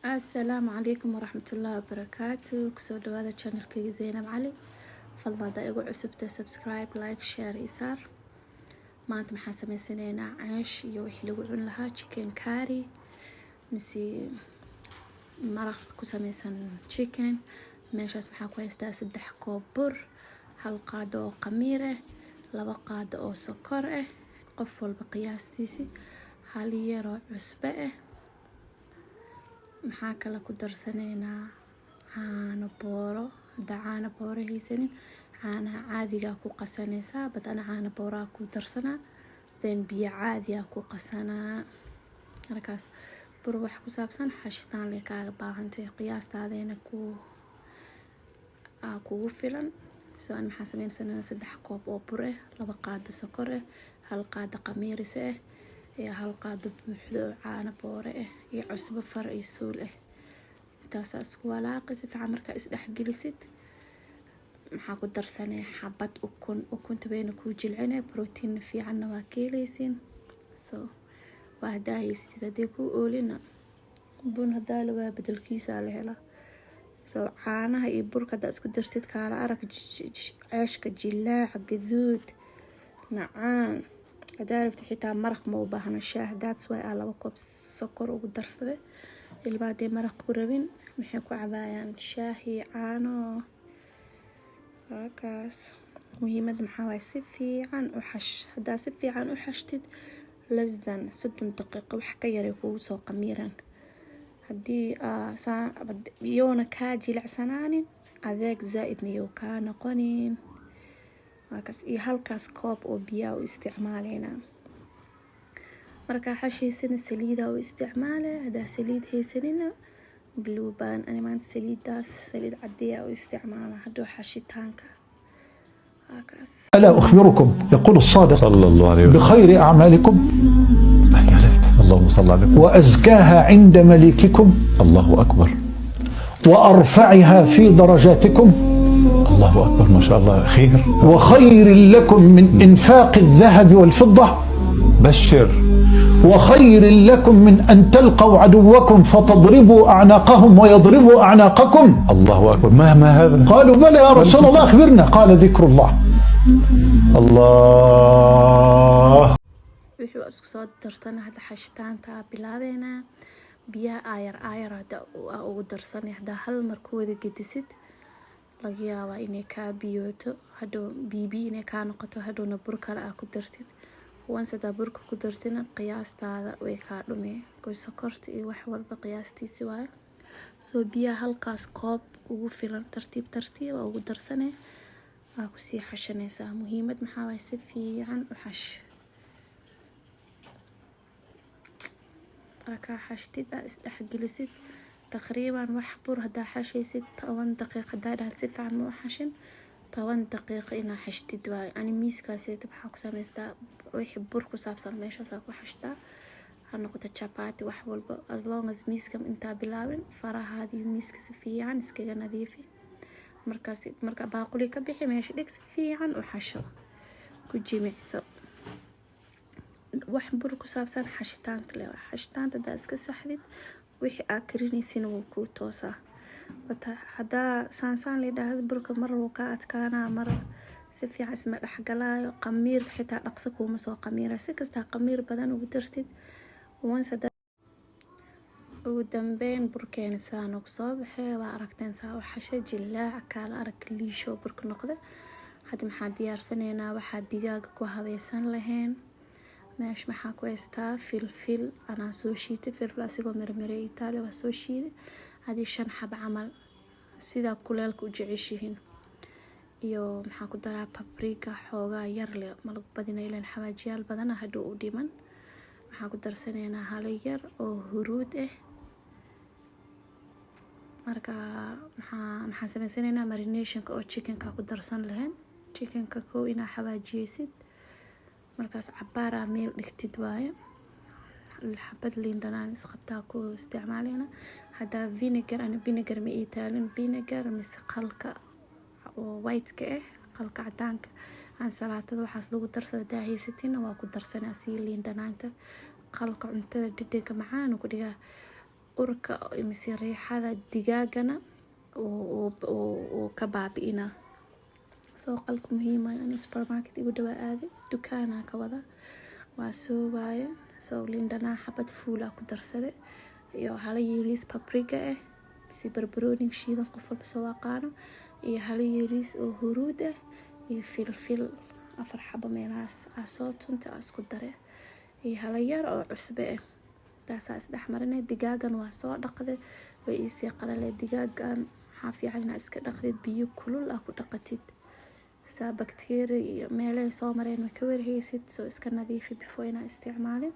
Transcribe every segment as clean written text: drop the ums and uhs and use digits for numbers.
السلام عليكم ورحمة الله وبركاته. كسو دوادا channelكي زينب علي. فضلا دا ايغو عسبتا سبسكرايب لايك شير إيسار. maanta maxaa samaysaneynaa ceesh iyo wixii lagu cun lahaa chicken curry mise maraq ku samaysan chicken. meeshaas waxaa ku haystaa 3 koob bur, 1 qaado oo khamiir ah, 2 qaado oo sokor ah, qof walba qiyaastiisi, 1 yar oo cusbo ah. maxaa kale ku darsaneynaa caano booro. haddaa caano booro haysanin caanaha caadiga ku qasanaysaa, bad ana caano booraa ku darsanaa, then biyo caadiga ku qasanaa. markaas bur wax ku saabsan xashitaan le kaaga baahantay qiyaastaadayna kugu filan. soo aan maxaa samaysanaa 3 koob oo bur ah, 2 qaado sokor ah, 1 qaado khamiiris ah iyo 1 qaado buuxdo oo caano booro ah iyo cusbo far iyo suul ah. intaas isku walaaqi si fiican. markaa isdhexgelisid maxaa ku darsanay xabad ukunta wayna ku jilcinay, protein fiicanna waa ka helaysiin. soo waa hadaa haysatid, haddii ku oolina bun hadaa la waa bedelkiisa la helaa. soo caanaha iyo burka hadaa isku dartid kaala arag ceeshka jilaaca gaduud macaan. hadaa rabtid xitaa maraq ma u baahna shaah. that's why 2 koob sokor ugu darsaday. ilbaa hadday maraq ku rabin maxay ku cabaayaan shaah iyo caano. kaas muhiimada maxaa waaye si fiican u xash. haddaa si fiican u xashtid less than 30 daqiiqo wax ka yar ay kugu soo khamiiraan. haddii yoona kaa jilicsanaanin adeeg zaa'idna iyo kaa noqonin. kaas iyo halkaas koob oo biyaa u isticmaaleynaa. markaa xashaysina saliida u isticmaale. haddaa saliid haysanina blue band ani maanta saliid caddeeya u isticmaala hadhow xashitaanka. ألا أخبركم يقول الصادق صلى الله عليه وسلم بخير أعمالكم يا ريت. اللهم صل على النبي. وأزكاها عند مليككم الله أكبر. وأرفعها في درجاتكم الله أكبر ما شاء الله. خير وخير لكم من إنفاق الذهب والفضة بشر. وخير لكم من أن تلقوا عدوكم فتضربوا أعناقهم ويضربوا أعناقكم. الله أكبر. ما هذا؟ قالوا بلى يا رسول الله أخبرنا. قال ذكر الله. الله. wixii isku soo darsanay hadda xashitaanta bilaabeena. biyaha aayar hadda ugu darsanay haddaa hal mar ku wada gedisid laga yaabaa inay kaa biyooto, hadhow bibi inay kaa noqoto, hadhowna bur kale ku dartid. once hadaa burka ku dartina qiyaastaada way kaa dhumee. sokorta iyo wax walba qiyaastiisi waaye. soo biyaha halkaas koob ugu filan. tartiib ugu darsanay waa kusii xashanaysaa. muhiimad maxaa waaye si fiican u xash. markaa xashtid isdhexgelisid taqriiban wax bur haddaa xashaysid 10 daqiiqo. haddaa dhahad si fiican ma u xashin 10 daqiiqo inaa xashtid waaye. ani miiskaaseyta waxaa ku samaystaa wixii bur ku saabsan meeshaasaa ku xashtaa. ha noqoto chapati wax walba as long as miiska intaa bilaabin farahaada iyo miiska si fiican iskaga nadiifi. markaa baaquli ka bixi meesha dhig si fiican u xasho ku jimicso. wax bur ku saabsan xashitaanta le waa. xashitaanta haddaa iska saxdid wixii aad karinaysin wuu kuu toosaa. haddaa saansaan la yidhaahdo burka mar wuu kaa adkaanaa, mar si fiican isma dhexgalaayo. khamiirka xitaa dhaqso kuuma soo khamiira. si kastaa khamiir badan ugu dartid once ugu dambeyn burkeena saan ugu soo baxee. waa aragteen saa u xasha jilaaca kaala arag liisho burka noqda. hadda maxaa diyaarsanaynaa waxaa digaaga ku habaysan lahayn. meesh maxaa ku haystaa filfil anaa soo shiitay. filfil asigoo mirmiray Itaaliya waa soo shiiday. hadii 5 xab camal sidaa kuleelka u jeceshihiin. iyo maxaa ku daraa paprika xoogaa yar leh ma lagu badinayo ilaan xawaajiyaal badan hadhow u dhiman. maxaa ku darsanaynaa hala yar oo huruud ah. markaa maxaa samaysanaynaa marinationka oo chickenka ku darsan lahayn. chickenka kow inaa xawaajiyeysid markaas cabaaraa meel dhigtid waaye. xabad liin dhanaan isqabtaa ku isticmaaleyna. haddaa vinegar ani vinegar ma Italian vinegar mise qalka oo white-ka qalka cadaanka aan salaatada waxaas lagu darsada. haddaa haysatina waa ku darsanaa si liin dhanaanta qalka cuntada dhadhanka macaan ku dhigaa. urka mise riixada digaagana uu ka baabi'inaa. soo qalka muhiim ah in supermarket igu dhawaa aaday dukaanaa ka wada waa soo waaye. soo lindhanaa xabad fuula ku darsade iyo hala yariis paprika mise barbarooni shiidan qof walba soo aqaano, iyo hala yariis oo huruud iyo filfil 4 xabo meelahaas soo tunta isku dare, iyo hala yar oo cusbe taasaa isdhexmarinay. digaagan waa soo dhaqday way isii qalalay. digaagan waxaa fiican inaad iska dhaqdid biyo kulul ku dhaqatid saa bakteeriya iyo meelahay soo mareen way ka warhaysid. soo iska nadiifi before inaad isticmaalin.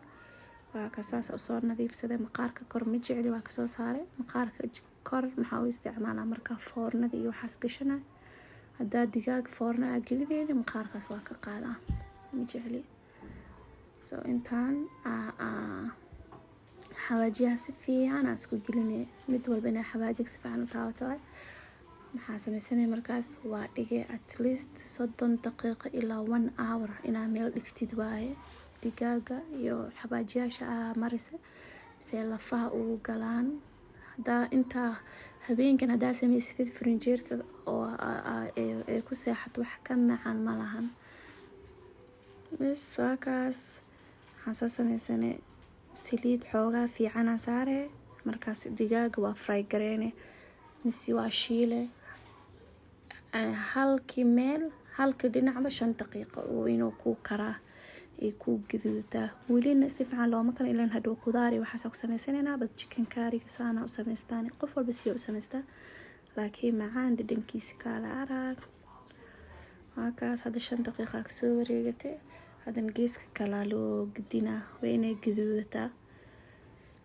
waa kasaas soo nadiifsaday. maqaarka kor ma jecli waa kasoo saaray. maqaarka kor maxaa u isticmaalaa markaa foornada iyo waxaas gashana. haddaa digaag foorna aa gelinayni maqaarkaas waa ka qaadaa ma jecli. soo intaan xawaajiyaha si fiican aan isku gelinay. mid walba inaa xawaajiga si fiican u taabato maxaa sameysanay markaas waa dhigay at least 30 daqiiqo ilaa 1 hour inaa meel dhigtid waaye. digaaga iyo xawaajiyaasha marisa si lafaha ugu galaan. hadaa intaa habeenkan hadaa samaysatid frinjeerka oo ay ku seexato wax ka macaan ma lahan. saakaas waxaan soo sameysanay saliid xoogaa fiicanaa saare. markaas digaaga waa fry gareyne mise waa shiile halkii dhinacba 5 daqiiqo oo inuu ku karaa ay ku gaduudataa. welina si fiican looma kala ilaan hadhow qudaar iyo waxaas ku sameysanaynaa. bad chicken curry saana u sameystaan qof walba si u sameystaa laakiin macaan dhadhankiisa kala arag. waakaas hadda 5 daqiiqo ka soo wareegatay. hadan geeska kala loo gidinaa way inay gaduudataa.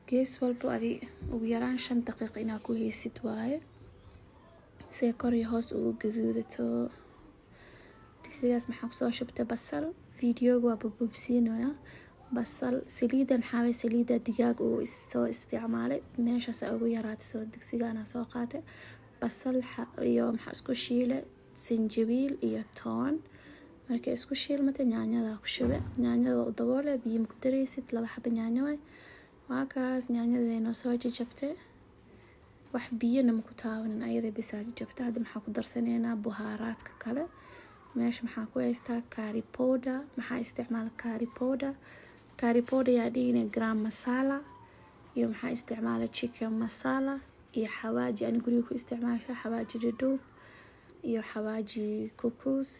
gees walba adi ugu yaraan 5 daqiiqo inaa ku haysid waaye si kor iyo hoos ugu gaduudato. digsigaas maxaa kusoo shubtay basal. videoga waa bababsiinaya basal. saliidan xaaway saliida digaag uu soo isticmaalay meeshaas ugu yaraatay. soo digsigaana soo qaatay basal iyo maxaa isku shiilay sinjibiil iyo toon. markay isku shiilmatay yaanyada ku shubay. yaanyada waa u daboolay biyo ku dareysid 2 xabo yaanyo waay. waakaas yaanyada way noo soo jajabtay wax biyana ma ku taabanin ayada bisaa jajabtay. hadda maxaa ku darsanaynaa buhaaraadka kale. meesha maxaa ku haystaa curry powder. maxaa isticmaala curry powder yaa dhigina gram masala iyo maxaa isticmaala chicken masala iyo xawaaji ani guriga ku isticmaasha xawaaji dhadhoob iyo xawaaji kukus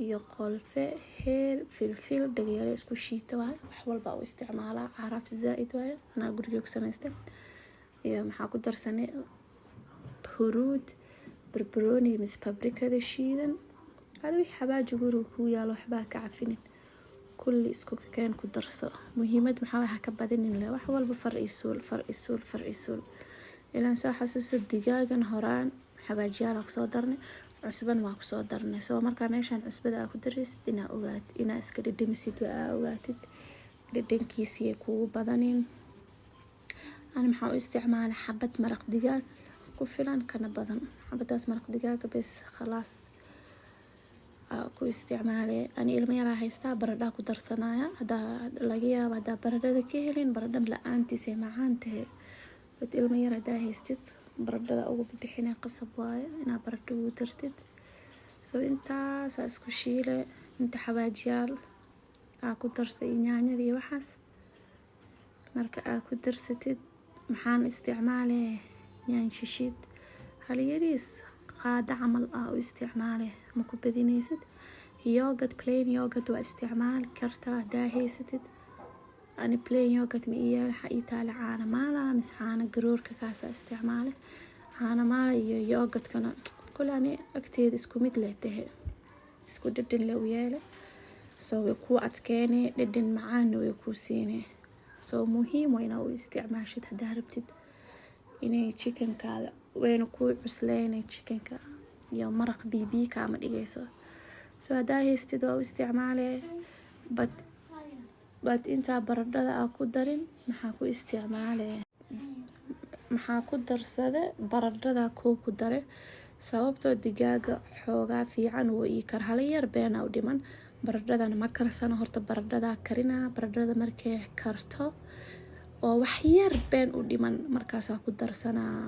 iyo qolfe heel filfil dhagayare isku shiita waay. wax walba u isticmaalaa caraf zaaid waay anaa guriga ku samaystay. iyo maxaa ku darsanay huruud barbarooni mise paprikada shiidan. hada wixii xawaaji guriga ku yaalo waxbaa ka cafinin kulli isku keen ku darso. muhiimad maxaa waxa ka badinin leh wax walba far isuul ilaan soo xasuuso digaagan horaan xawaajiyaal ku soo darnay cusban waa ku soo darnay. soo markaa meeshaan cusbada ku daraysid inaa ogaad inaa iska dhadhamisid waa ogaatid dhadhankiisa kugu badanin. ani maxaa u isticmaalay xabad maraq digaag ku filan kana badan. xabadaas maraq digaaga bes khalaas ku isticmaalay. ani ilmo yar haystaa baradha ku darsanaya. hadaa laga yaabo hadaa baradhada ka helin baradhan la'aantiisa macaan tahay. wad ilmo yar hadaa haystid baradhada ugu bixinay qasab waaye inaa baradho ugu dartid. soo intaas isku shiilay inta xawaajiyaal ku darsay yaanyada iyo waxaas. marka ku darsatid maxaan isticmaalay yaan shishid hal yariis qaada camal u isticmaalay ma ku badinaysid. yogurt plain yogurt waa isticmaal kartaa hadaa haysatid. ani plain yogurt ma iyaal xaitaale caana maala mise caana garoorka kaasa isticmaalay. caana maala iyo yogurtkana kulani agteeda isku mid leh tahay isku dhadhan leh u yeelay. soo way ku adkeynay dhadhan macaan way ku siinay. soo muhiim waa inaa u isticmaashid hadaa rabtid inay chickenkaada wayna ku cuslaynay chickenka iyo maraq bibi kaama dhigayso. soo hadaa haystid waa u isticmaalay but intaa baradhada ku darin maxaa ku isticmaalay maxaa ku darsada baradhada ku dare sababtoo digaaga xoogaa fiican oo ii kar hal yar beena u dhiman. baradhadana ma karsano horta baradhada karina. baradhada markay karto oo wax yar been u dhiman markaasaa ku darsanaa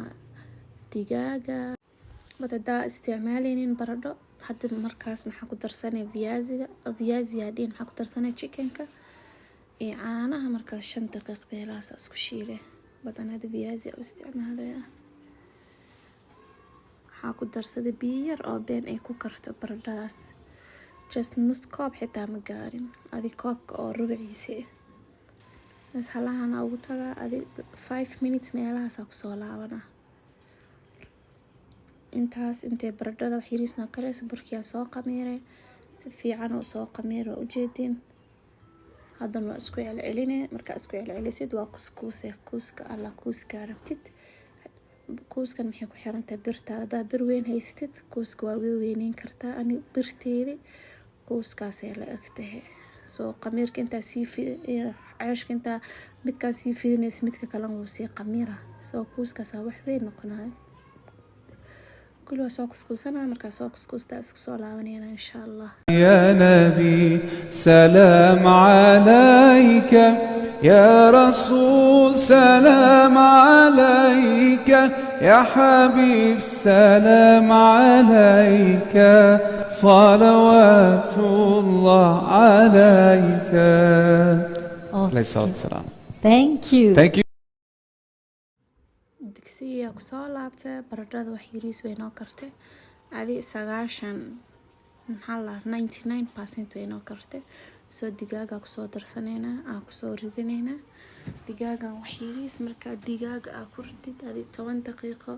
digaaga. Hadaa isticmaaleynin baradho hadda markaas maxaa ku darsanay viazi hadhiin maxaa ku darsanay chickenka iyo caanaha markaas 5 daqiiqo beelaas isku shiile. Badanaa viazi u isticmaalaya waxaa ku darsaday biyo yar oo been ay ku karto baradhadaas, just nus koob xitaa ma gaarin, adi koobka oo rubiciisa bas halahana ugu tagaa adi 5 minutes meelahaas ku soo laabanaa. intaas intee baradhada wax yariisna kareysa burkiyaa soo qamiiray si fiican oo soo qamiiro u jeedin. haddana waa isku celcelinay, markaa isku celcelisid waa kuuska alla kuuska rabtid. kuuskan maxay ku xirantahay birta, hadaa bir weyn haysatid kuuska waa weyneyn kartaa. ani birteedi kuuskaasay la egtahay. soo qamiirka intaa sii ceeshka intaa midkaan sii fidinaysa midka kalena wuu sii qamiira, soo kuuskaasaa wax weyn noqonayo. كل وسوكسكوسنا مركز سوكسكوس تاسكسو لاونينا إن شاء الله. يا نبي سلام عليك، يا رسول سلام عليك، يا حبيب سلام عليك، صلوات الله عليك. عليه الصلاة والسلام. Thank you. Thank you. digsiga ku soo laabtay baradhada wax yariis way noo kartay adi 99% way noo kartay. soo digaaga ku soo darsanayna aan ku soo ridinayna digaagan wax yariis. marka digaaga ku ridid adi 10 daqiiqo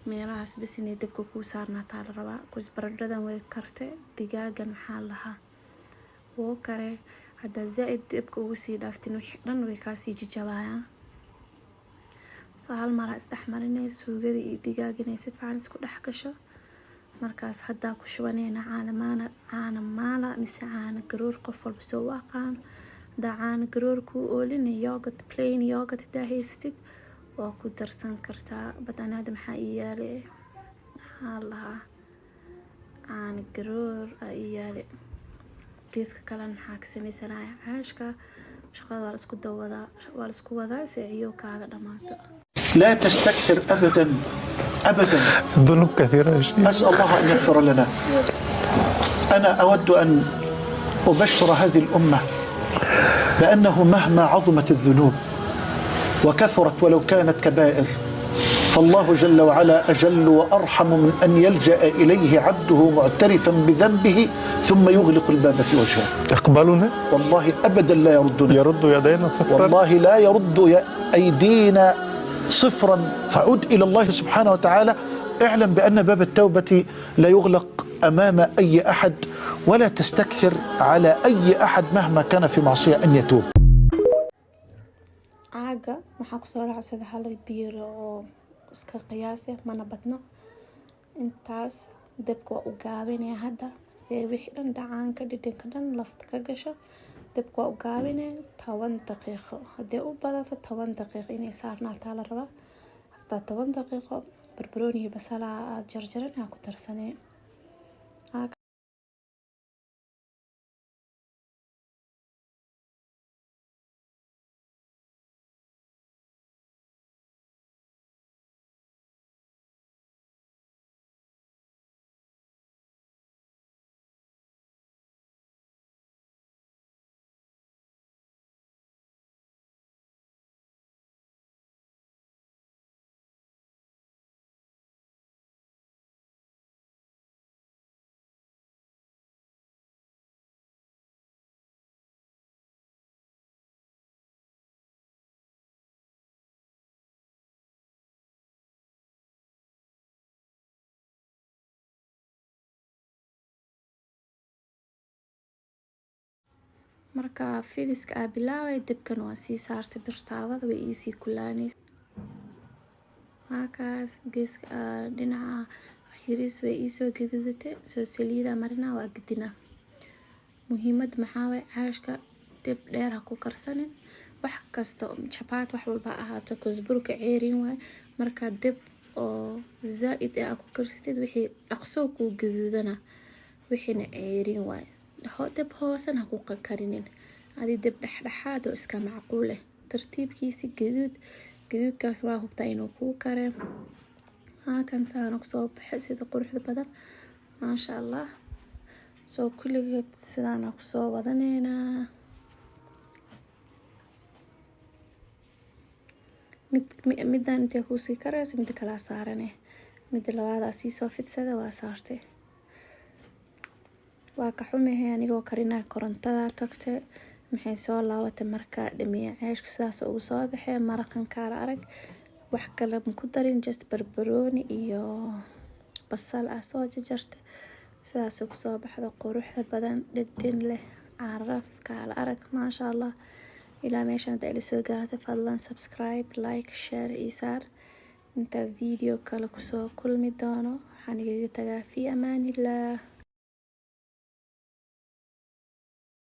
meelahaas bas inay dabka ku saarnaataa la rabaa. kus baradhadan way kartay, digaagan maxaa lahaa woo kare. hadda zaaid dabka ugu sii dhaaftin wixii dhan way ka sii jajabayaan. soo hal mar isdhexmarinay suugada iyo digaagina si fiican isku dhex gasho. markaas hadda ku shubanayna caana maala mise caana garoor qof walba soo aqaan. hadaa caana garoor ku oolin yogurt plain yogurt hadaa haystid waa ku darsan kartaa. badanaa maxaa iyaalay maxaa lahaa caana garoor iyaalay. geeska kalena maxaa ka samaysanaya caashka. shaqada waa la isku wadaa si ciyo kaaga dhamaato. لا تستكثر أبدا أبدا. الذنوب كثيرة يا شيخ. أسأل الله أن يغفر لنا. أنا أود أن أبشر هذه الأمة بأنه مهما عظمت الذنوب وكثرت ولو كانت كبائر فالله جل وعلا أجل وأرحم من أن يلجأ إليه عبده معترفا بذنبه ثم يغلق الباب في وجهه. يقبلنا؟ والله أبدا لا يردنا. يرد يدينا صفرا؟ والله لا يرد أيدينا صفرا. فعد إلى الله سبحانه وتعالى. اعلم بأن باب التوبة لا يغلق أمام أي أحد، ولا تستكثر على أي أحد مهما كان في معصية أن يتوب. caaga waxaa ku soo raacsada hal biir oo iska qiyaasay mana badno. intaas dabka waa u gaabinaya hadda si wixii dhan dhacaanka dhidhanka dhan lafta ka gasho. dabka waa u gaabinaya 10 daqiiqo. haddii u badato 10 daqiiqo inay saarnaataa la rabaa. hadaa 10 daqiiqo barbarooni iyo basal aad jarjaran ku darsanay. marka fidiska aa bilaaway dabkan waa sii saartay birtaawada way iisii kulaanaysa. markaas geeska dhinaca wax yariis way iisoo gaduudatay. soo saliida marina waa gidina. muhiimad maxaa way caashka dib dheer ha ku karsanin. wax kasto chapaat wax walba ahaato kusburka ceerin waay. marka dib oo zaaid ah ku karsatid wixii dhaqso ku gaduudana wixina ceerin waay. dib hoosan ha ku karinin. adi dib dhexdhexaad oo iska macquul ah tartiibkiisi gaduudkaas waa hubtaa inuu kuu kare. kan saan kusoo baxay sida quruxda badan maasha allah. soo kulligeed sidaan kusoo wadaneynaa. midaan intee kuusii karayso midda kala saarane. midda labaadaa sii soo fidsada waa saartay. waa ka xumahay anigoo karinaa korontada tagtay. maxay soo laabatay markaa dhamiya ceeshka sidaas ugu soo baxay. maraqan kaala arag wax kale ma ku darin, just barbarooni iyo basal soo jarjartay. sidaas ku soo baxda quruxda badan, dhadhan leh, caraf kaala arag maasha allah. ilaa meeshan hadda ila soo gaartay fadlan subscribe, like, share iyo saar. inta video kale kusoo kulmi doono waxaan igaga tagaa fi amaanillah.